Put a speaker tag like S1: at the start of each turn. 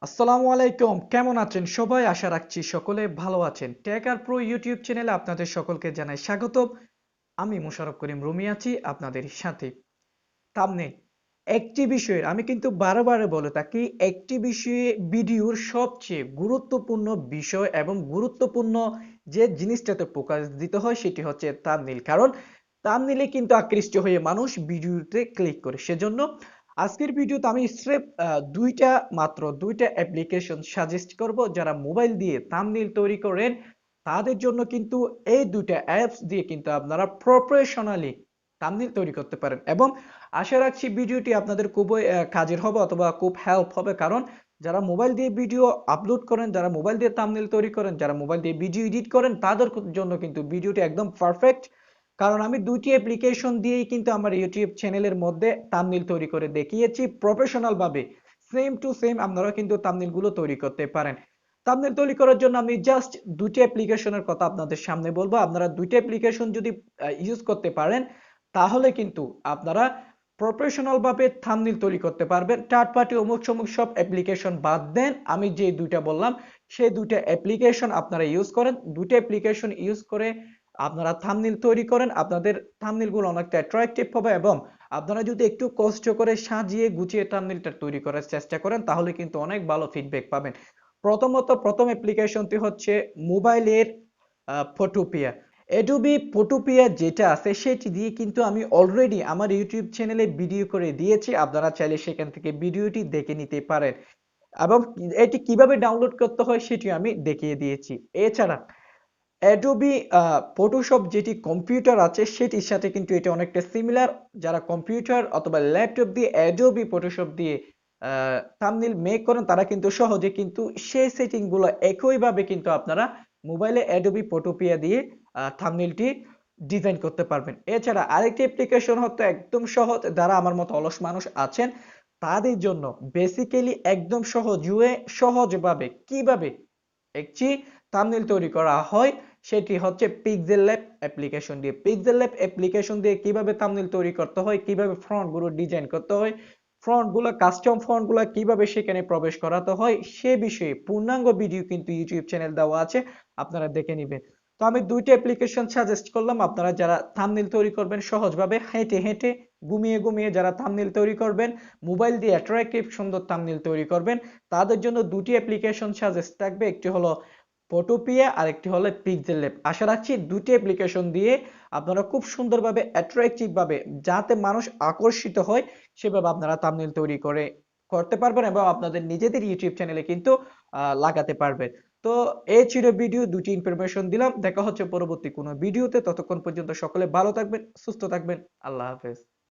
S1: আসসালামু আলাইকুম, কেমন আছেন সবাই? আশা রাখছি সকলে ভালো আছেন। টেক আর প্রো ইউটিউব চ্যানেলে আপনাদের সকলকে জানাই স্বাগতম। আমি মোশাররফ করিম রুমি আছি আপনাদের সাথে। থাম্বনেইল, একটি বিষয়ের আমি কিন্তু বারে বলে থাকি, একটি বিষয়ে ভিডিওর সবচেয়ে গুরুত্বপূর্ণ বিষয় এবং গুরুত্বপূর্ণ যে জিনিসটাতে ফোকাস দিতে হয় সেটি হচ্ছে থাম্বনেইল। কারণ থাম্বনেইলে কিন্তু আকৃষ্ট হয়ে মানুষ ভিডিওতে ক্লিক করে। সেজন্য আজকের ভিডিওতে আমি স্রেফ দুইটা অ্যাপ্লিকেশন সাজেস্ট করব। যারা মোবাইল দিয়ে থাম্বনেইল তৈরি করেন তাদের জন্য কিন্তু এই দুইটা অ্যাপস দিয়ে কিন্তু আপনারা প্রফেশনালি থাম্বনেইল তৈরি করতে পারেন। এবং আশা রাখছি ভিডিওটি আপনাদের খুবই কাজের হবে অথবা খুব হেল্প হবে। কারণ যারা মোবাইল দিয়ে ভিডিও আপলোড করেন, যারা মোবাইল দিয়ে থাম্বনেইল তৈরি করেন, যারা মোবাইল দিয়ে ভিডিও এডিট করেন তাদের জন্য কিন্তু ভিডিওটি একদম পারফেক্ট। কারণ আমি দুইটি অ্যাপ্লিকেশন দিয়েই কিন্তু আমার ইউটিউব চ্যানেলের মধ্যে থাম্বনেইল তৈরি করে দেখিয়েছি প্রফেশনাল ভাবে। সেম টু সেম আপনারা কিন্তু থাম্বনেইল গুলো তৈরি করতে পারেন। থাম্বনেইল তৈরি করার জন্য আমি জাস্ট দুইটি অ্যাপ্লিকেশনের কথা আপনাদের সামনে বলবো। আপনারা দুইটা অ্যাপ্লিকেশন যদি ইউজ করতে পারেন তাহলে কিন্তু আপনারা প্রফেশনাল ভাবে থাম্বনেইল তৈরি করতে পারবেন। থার্ড পার্টি অমুক সমুক সব অ্যাপ্লিকেশন বাদ দেন, আমি যে দুইটা বললাম সেই দুইটা অ্যাপ্লিকেশন আপনারা ইউজ করেন। দুইটা অ্যাপ্লিকেশন ইউজ করে আপনারা থাম্বনেইল তৈরি করেন। আপনাদের থাম্বনেইল গুলো অনেকটা অ্যাট্রাকটিভ হবে এবং আপনারা যদি একটু কষ্ট করে সাজিয়ে গুছিয়ে থাম্বনেইলটা তৈরি করার চেষ্টা করেন তাহলে কিন্তু অনেক ভালো ফিডব্যাক পাবেন। প্রথম অ্যাপ্লিকেশনটি হচ্ছে মোবাইলের ফটোপিয়া। অ্যাডোবি ফটোপিয়া যেটা আছে সেটি দিয়ে কিন্তু আমি অলরেডি আমার ইউটিউব চ্যানেলে ভিডিও করে দিয়েছি। আপনারা চাইলে সেখান থেকে ভিডিওটি দেখে নিতে পারেন এবং এটি কিভাবে ডাউনলোড করতে হয় সেটি আমি দেখিয়ে দিয়েছি। এছাড়া অ্যাডোবি ফটোশপ যেটি কম্পিউটার আছে সেটির সাথে কিন্তু এটা অনেকটা সিমিলার। যারা কম্পিউটার অথবা ল্যাপটপ দিয়ে অ্যাডোবি ফটোশপ দিয়ে থাম্বনেইল মেক করেন তারা কিন্তু সহজে কিন্তু সেই সেটিং গুলো একইভাবে কিন্তু আপনারা মোবাইলে অ্যাডোবি ফটোপিয়া দিয়ে থাম্বনেইলটি ডিজাইন করতে পারবেন। এছাড়া আরেকটি অ্যাপ্লিকেশন হতো একদম সহজ, যারা আমার মতো অলস মানুষ আছেন তাদের জন্য বেসিক্যালি একদম সহজভাবে কিভাবে একটি থাম্বনেইল তৈরি করা হয় সেটি হচ্ছে পিক্সেল ল্যাব অ্যাপ্লিকেশন দিয়ে। পিক্সেল ল্যাব অ্যাপ্লিকেশন দিয়ে কিভাবে থাম্বনেইল তৈরি করতে হয়, কিভাবে ফন্ট গুলো ডিজাইন করতে হয়, ফন্ট গুলো কাস্টম ফন্ট গুলো কিভাবে সেখানে প্রবেশ করাতে হয় সে বিষয়ে পূর্ণাঙ্গ ভিডিও কিন্তু ইউটিউব চ্যানেল দেওয়া আছে, আপনারা দেখে নিবেন। তো আমি দুইটা অ্যাপ্লিকেশন সাজেস্ট করলাম। আপনারা যারা থাম্বনেইল তৈরি করবেন সহজভাবে হেঁটে হেঁটে ঘুমিয়ে যারা থাম্বনেইল তৈরি করবেন, মোবাইল দিয়ে অ্যাট্রাকটিভ সুন্দর থাম্বনেইল তৈরি করবেন, তাদের জন্য দুটি অ্যাপ্লিকেশন সাজেস্ট থাকবে। একটি হলো ফটোপিয়া আর একটি হলো পিক্সেল ল্যাব। আশা রাখছি দুটি অ্যাপ্লিকেশন দিয়ে আপনারা খুব সুন্দরভাবে অ্যাট্রাকটিভ ভাবে যাতে মানুষ আকর্ষিত হয় সেভাবে আপনারা থাম্বনেইল তৈরি করতে পারবেন এবং আপনাদের নিজেদের ইউটিউব চ্যানেলে কিন্তু লাগাতে পারবেন। তো এই ছিল ভিডিও, দুটি ইনফরমেশন দিলাম। দেখা হচ্ছে পরবর্তী কোনো ভিডিওতে। ততক্ষণ পর্যন্ত সকলে ভালো থাকবেন, সুস্থ থাকবেন। আল্লাহ হাফেজ।